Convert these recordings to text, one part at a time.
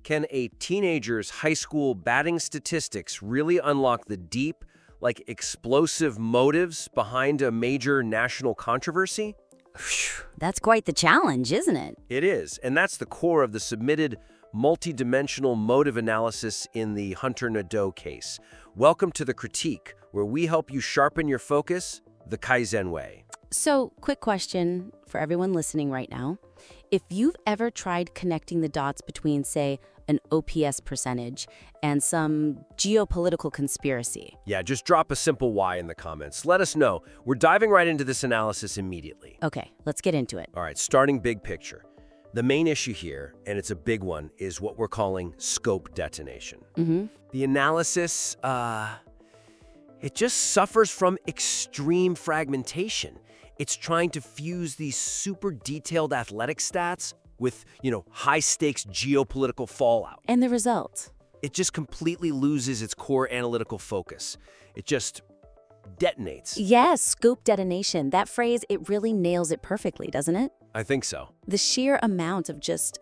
Can a teenager's high school batting statistics really unlock the deep, explosive motives behind a major national controversy? That's quite the challenge, isn't it? It is, and that's the core of the submitted multidimensional motive analysis in the Hunter-Nadeau case. Welcome to The Critique, where we help you sharpen your focus the Kaizen way. So, quick question for everyone listening right now. If you've ever tried connecting the dots between, say, an OPS percentage and some geopolitical conspiracy. Yeah, just drop a simple Y in the comments. Let us know. We're diving right into this analysis immediately. Okay, let's get into it. All right, starting big picture. The main issue here, and it's a big one, is what we're calling scope detonation. The analysis, it just suffers from extreme fragmentation. It's trying to fuse these super detailed athletic stats with, high-stakes geopolitical fallout. And the result? It just completely loses its core analytical focus. It just detonates. Yes, scope detonation. That phrase, it really nails it perfectly, doesn't it? I think so. The sheer amount of just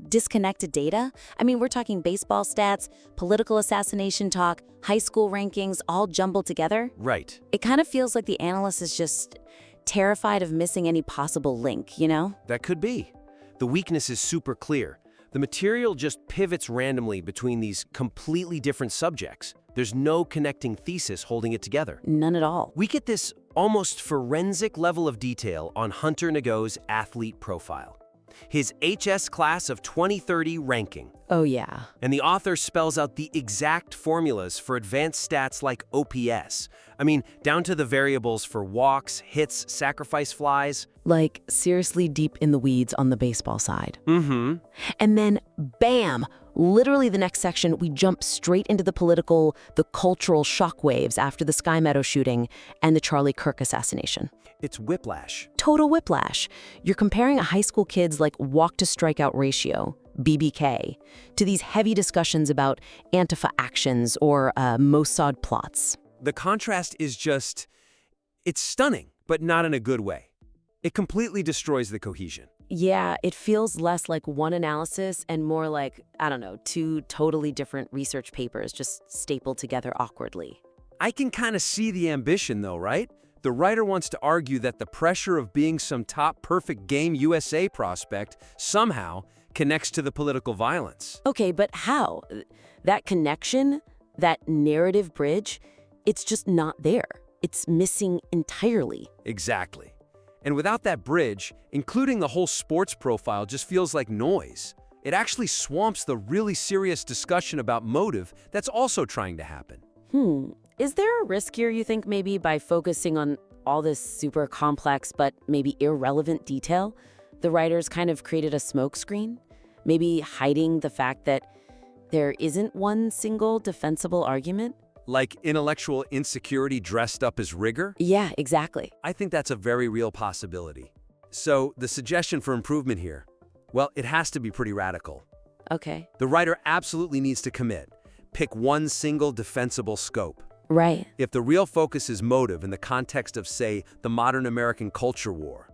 disconnected data. I mean, we're talking baseball stats, political assassination talk, high school rankings, all jumbled together. Right. It kind of feels like the analyst is just terrified of missing any possible link, you know? That could be. The weakness is super clear. The material just pivots randomly between these completely different subjects. There's no connecting thesis holding it together. None at all. We get this almost forensic level of detail on Hunter-Nadeau's athlete profile. His HS class of 2030 ranking. Oh, yeah. And the author spells out the exact formulas for advanced stats like OPS. I mean, down to the variables for walks, hits, sacrifice flies. Like, seriously deep in the weeds on the baseball side. Mm-hmm. And then, bam! Literally the next section, we jump straight into the cultural shockwaves after the Sky Meadow shooting and the Charlie Kirk assassination. It's whiplash. Total whiplash. You're comparing a high school kid's walk-to-strikeout ratio, BBK, to these heavy discussions about Antifa actions or Mossad plots. The contrast is just, it's stunning, but not in a good way. It completely destroys the cohesion. Yeah, it feels less like one analysis and more like, I don't know, two totally different research papers just stapled together awkwardly. I can kind of see the ambition though, right? The writer wants to argue that the pressure of being some top perfect game USA prospect somehow connects to the political violence. Okay, but how? That connection, that narrative bridge, it's just not there. It's missing entirely. Exactly. And without that bridge, including the whole sports profile just feels like noise. It actually swamps the really serious discussion about motive that's also trying to happen. Is there a risk here, you think, maybe by focusing on all this super complex but maybe irrelevant detail, the writers kind of created a smokescreen? Maybe hiding the fact that there isn't one single defensible argument? Like intellectual insecurity dressed up as rigor? Yeah, exactly. I think that's a very real possibility. So the suggestion for improvement here, well, it has to be pretty radical. Okay. The writer absolutely needs to commit. Pick one single defensible scope. Right. If the real focus is motive in the context of, say, the modern American culture war,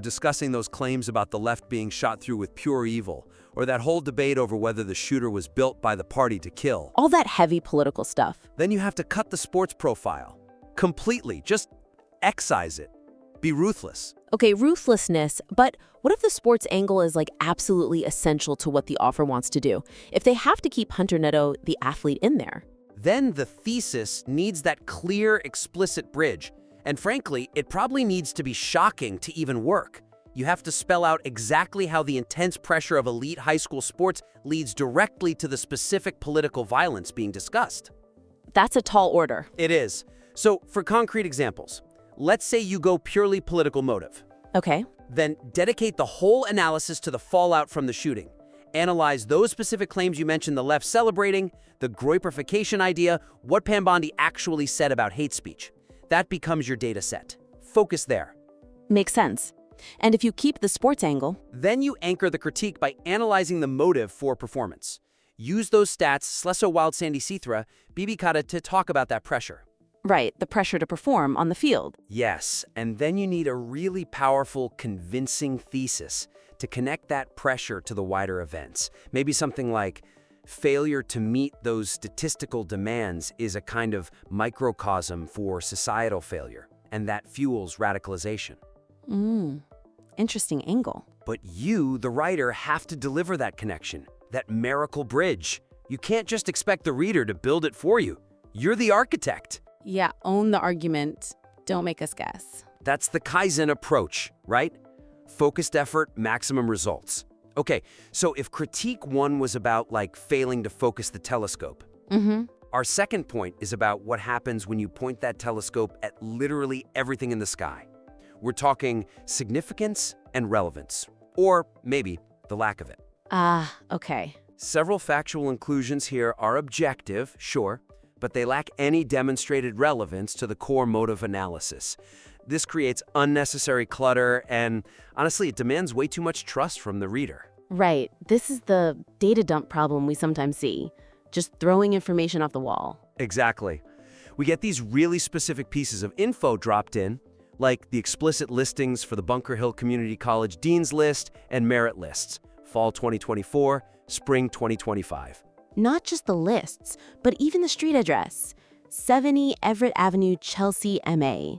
discussing those claims about the left being shot through with pure evil, or that whole debate over whether the shooter was built by the party to kill. All that heavy political stuff. Then you have to cut the sports profile. Completely. Just excise it. Be ruthless. Okay, ruthlessness, but what if the sports angle is absolutely essential to what the author wants to do? If they have to keep Hunter-Nadeau, the athlete, in there? Then the thesis needs that clear, explicit bridge. And frankly, it probably needs to be shocking to even work. You have to spell out exactly how the intense pressure of elite high school sports leads directly to the specific political violence being discussed. That's a tall order. It is. So, for concrete examples, let's say you go purely political motive. Okay. Then dedicate the whole analysis to the fallout from the shooting. Analyze those specific claims you mentioned the left celebrating, the groypification idea, what Pambondi actually said about hate speech. That becomes your data set. Focus there. Makes sense. And if you keep the sports angle, then you anchor the critique by analyzing the motive for performance. Use those stats, Slesso Wild Sandy Cithra, Bibikata, to talk about that pressure. Right, the pressure to perform on the field. Yes, and then you need a really powerful, convincing thesis to connect that pressure to the wider events. Maybe something like failure to meet those statistical demands is a kind of microcosm for societal failure, and that fuels radicalization. Interesting angle. But you, the writer, have to deliver that connection, that miracle bridge. You can't just expect the reader to build it for you. You're the architect. Yeah, own the argument. Don't make us guess. That's the Kaizen approach, right? Focused effort, maximum results. Okay, so if critique 1 was about failing to focus the telescope, our second point is about what happens when you point that telescope at literally everything in the sky. We're talking significance and relevance, or maybe the lack of it. Okay. Several factual inclusions here are objective, sure, but they lack any demonstrated relevance to the core motive analysis. This creates unnecessary clutter, and honestly, it demands way too much trust from the reader. Right. This is the data dump problem we sometimes see. Just throwing information off the wall. Exactly. We get these really specific pieces of info dropped in, like the explicit listings for the Bunker Hill Community College Dean's List and merit lists, fall 2024, spring 2025. Not just the lists, but even the street address. 70 Everett Avenue, Chelsea, MA.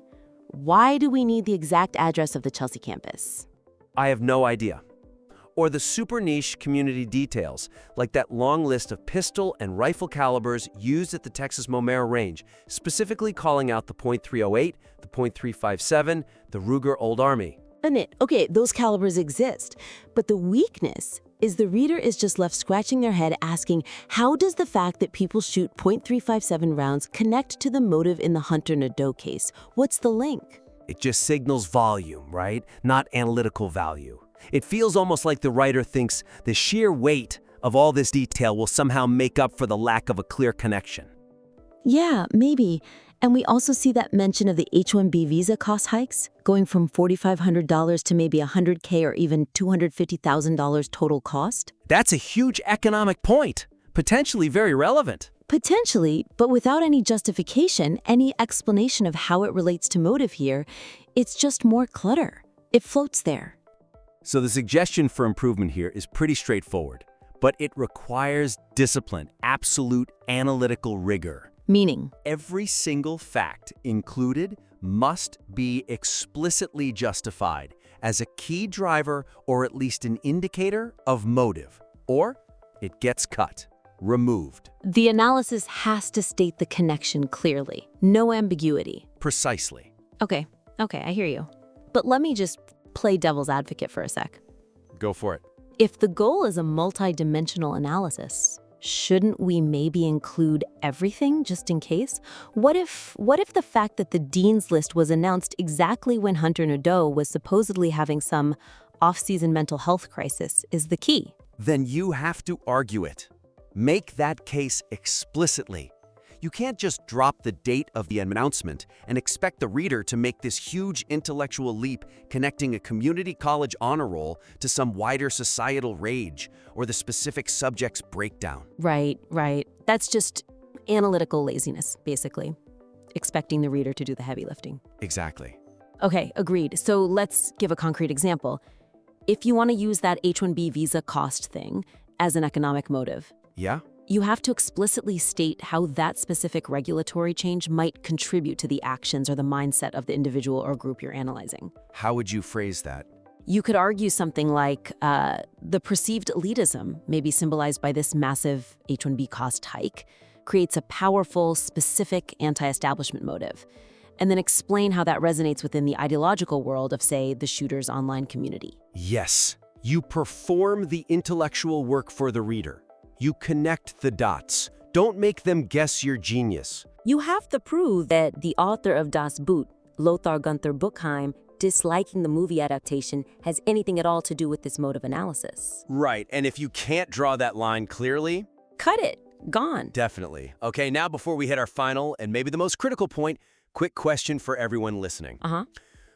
Why do we need the exact address of the Chelsea campus? I have no idea. Or the super niche community details, like that long list of pistol and rifle calibers used at the Texas Momera Range, specifically calling out the .308, the .357, the Ruger Old Army. Okay, those calibers exist, but the weakness is the reader is just left scratching their head asking, how does the fact that people shoot .357 rounds connect to the motive in the Hunter Nadeau case? What's the link? It just signals volume, right? Not analytical value. It feels almost like the writer thinks the sheer weight of all this detail will somehow make up for the lack of a clear connection. Yeah, maybe. And we also see that mention of the H-1B visa cost hikes, going from $4,500 to maybe $100K or even $250,000 total cost. That's a huge economic point, potentially very relevant. Potentially, but without any justification, any explanation of how it relates to motive here, it's just more clutter. It floats there. So the suggestion for improvement here is pretty straightforward, but it requires discipline, absolute analytical rigor. Meaning? Every single fact included must be explicitly justified as a key driver or at least an indicator of motive, or it gets cut, removed. The analysis has to state the connection clearly. No ambiguity. Precisely. Okay, I hear you. But let me just play devil's advocate for a sec. Go for it. If the goal is a multi-dimensional analysis, shouldn't we maybe include everything just in case? What if the fact that the Dean's List was announced exactly when Hunter Nadeau was supposedly having some off-season mental health crisis is the key? Then you have to argue it. Make that case explicitly. You can't just drop the date of the announcement and expect the reader to make this huge intellectual leap connecting a community college honor roll to some wider societal rage or the specific subject's breakdown. Right. That's just analytical laziness, basically. Expecting the reader to do the heavy lifting. Exactly. Okay, agreed. So let's give a concrete example. If you want to use that H-1B visa cost thing as an economic motive, Yeah? you have to explicitly state how that specific regulatory change might contribute to the actions or the mindset of the individual or group you're analyzing. How would you phrase that? You could argue something like the perceived elitism, maybe symbolized by this massive H-1B cost hike, creates a powerful, specific anti-establishment motive, and then explain how that resonates within the ideological world of, say, the shooter's online community. Yes. You perform the intellectual work for the reader. You connect the dots. Don't make them guess your genius. You have to prove that the author of Das Boot, Lothar Gunther Buchheim, disliking the movie adaptation has anything at all to do with this mode of analysis. Right, and if you can't draw that line clearly, Cut it. Gone. definitely. Okay, now before we hit our final and maybe the most critical point, quick question for everyone listening.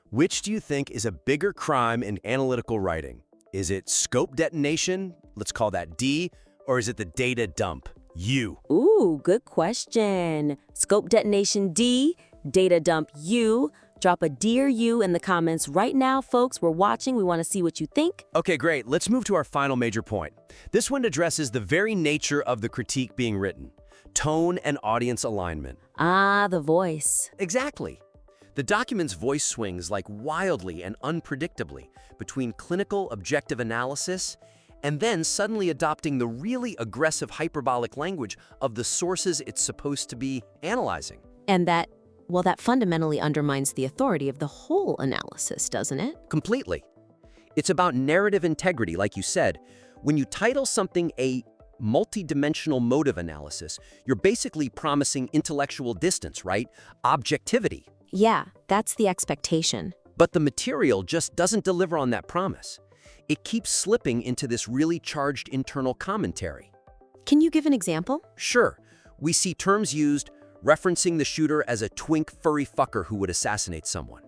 Which do you think is a bigger crime in analytical writing? Is it scope detonation, let's call that D, or is it the data dump, U? Ooh, good question. Scope detonation D, data dump U. Drop a Dear You in the comments right now, folks. We're watching. We want to see what you think. Okay, great. Let's move to our final major point. This one addresses the very nature of the critique being written. Tone and audience alignment. Ah, the voice. Exactly. The document's voice swings like wildly and unpredictably between clinical objective analysis and then suddenly adopting the really aggressive hyperbolic language of the sources it's supposed to be analyzing. And that fundamentally undermines the authority of the whole analysis, doesn't it? Completely. It's about narrative integrity, like you said. When you title something a multidimensional motive analysis, you're basically promising intellectual distance, right? Objectivity. Yeah, that's the expectation. But the material just doesn't deliver on that promise. It keeps slipping into this really charged internal commentary. Can you give an example? Sure, we see terms used referencing the shooter as a twink furry fucker who would assassinate someone.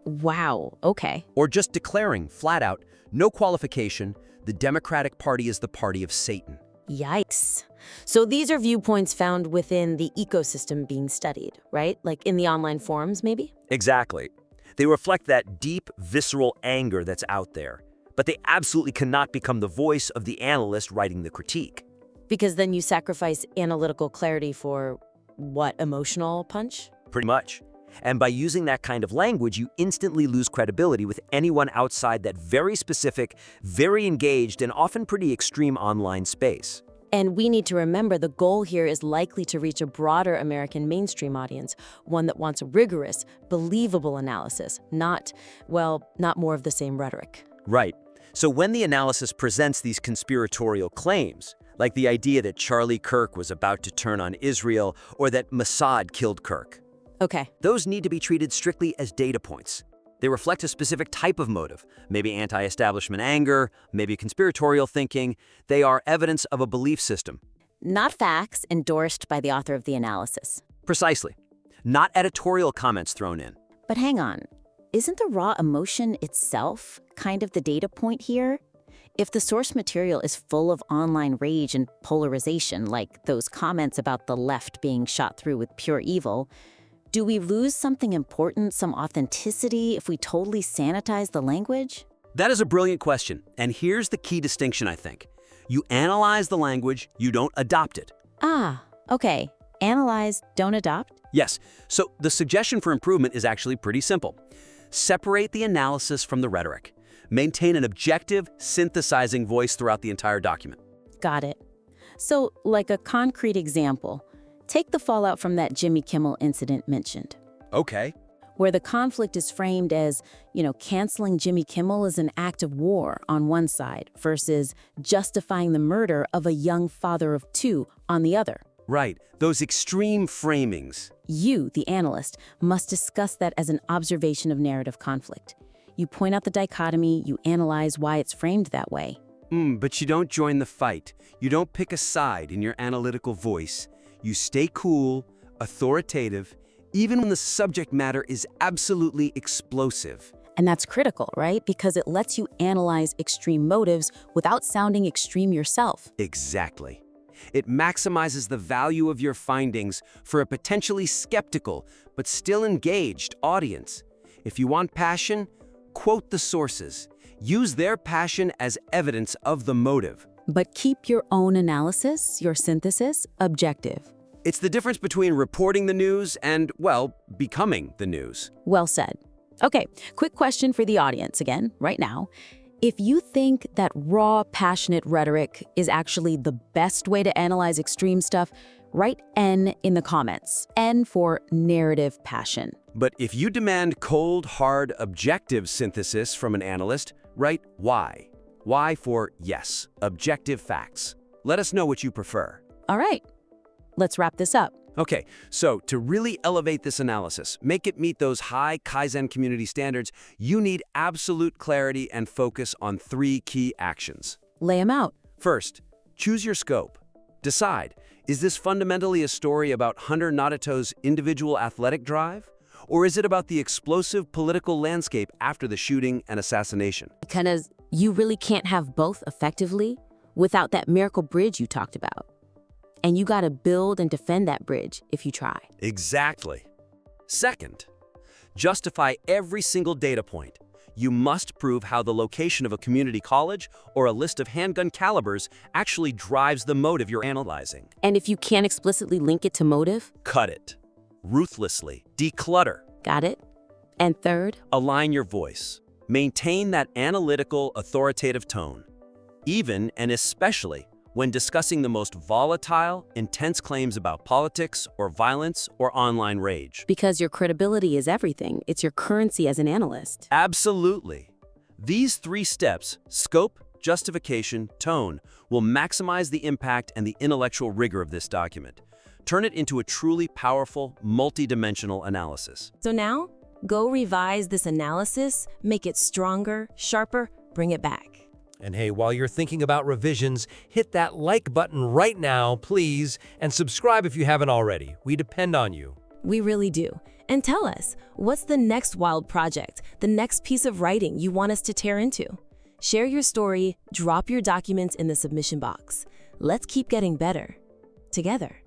Wow, okay. Or just declaring, flat out, no qualification, the Democratic Party is the party of Satan. Yikes. So these are viewpoints found within the ecosystem being studied, right? Like in the online forums, maybe? Exactly. They reflect that deep, visceral anger that's out there, but they absolutely cannot become the voice of the analyst writing the critique. Because then you sacrifice analytical clarity for, what, emotional punch? Pretty much. And by using that kind of language, you instantly lose credibility with anyone outside that very specific, very engaged, and often pretty extreme online space. And we need to remember the goal here is likely to reach a broader American mainstream audience, one that wants rigorous, believable analysis, not more of the same rhetoric. Right. So when the analysis presents these conspiratorial claims, like the idea that Charlie Kirk was about to turn on Israel or that Mossad killed Kirk, Okay. those need to be treated strictly as data points. They reflect a specific type of motive, maybe anti-establishment anger, maybe conspiratorial thinking. They are evidence of a belief system. Not facts endorsed by the author of the analysis. Precisely. Not editorial comments thrown in. But hang on, isn't the raw emotion itself kind of the data point here? If the source material is full of online rage and polarization, like those comments about the left being shot through with pure evil, do we lose something important, some authenticity, if we totally sanitize the language? That is a brilliant question, and here's the key distinction, I think. You analyze the language, you don't adopt it. Ah, okay. Analyze, don't adopt? Yes, so the suggestion for improvement is actually pretty simple. Separate the analysis from the rhetoric. Maintain an objective, synthesizing voice throughout the entire document. Got it. So, like a concrete example, take the fallout from that Jimmy Kimmel incident mentioned, Okay. where the conflict is framed as, canceling Jimmy Kimmel as an act of war on one side versus justifying the murder of a young father of two on the other. Right, those extreme framings. You, the analyst, must discuss that as an observation of narrative conflict. You point out the dichotomy, you analyze why it's framed that way. But you don't join the fight. You don't pick a side in your analytical voice. You stay cool, authoritative, even when the subject matter is absolutely explosive. And that's critical, right? Because it lets you analyze extreme motives without sounding extreme yourself. Exactly. It maximizes the value of your findings for a potentially skeptical but still engaged audience. If you want passion, quote the sources. Use their passion as evidence of the motive. But keep your own analysis, your synthesis, objective. It's the difference between reporting the news and, becoming the news. Well said. Okay, quick question for the audience again, right now. If you think that raw, passionate rhetoric is actually the best way to analyze extreme stuff, write N in the comments. N for narrative passion. But if you demand cold, hard, objective synthesis from an analyst, write Y. Y for yes, objective facts. Let us know what you prefer. All right, let's wrap this up. Okay, so to really elevate this analysis, make it meet those high Kaizen community standards, you need absolute clarity and focus on 3 key actions. Lay them out. First, choose your scope. Decide, is this fundamentally a story about Hunter Nadeau's individual athletic drive? Or is it about the explosive political landscape after the shooting and assassination? Because you really can't have both effectively without that miracle bridge you talked about. And you gotta build and defend that bridge if you try. Exactly. Second, Justify every single data point. You must prove how the location of a community college or a list of handgun calibers actually drives the motive you're analyzing. And if you can't explicitly link it to motive? Cut it. Ruthlessly. Declutter. Got it. And third? Align your voice. Maintain that analytical, authoritative tone, even and especially when discussing the most volatile, intense claims about politics or violence or online rage. Because your credibility is everything. It's your currency as an analyst. Absolutely. These 3 steps, scope, justification, tone, will maximize the impact and the intellectual rigor of this document. Turn it into a truly powerful, multi-dimensional analysis. So now, go revise this analysis, make it stronger, sharper, bring it back. And hey, while you're thinking about revisions, hit that like button right now, please, and subscribe if you haven't already. We depend on you. We really do. And tell us, what's the next wild project, the next piece of writing you want us to tear into? Share your story, drop your documents in the submission box. Let's keep getting better together.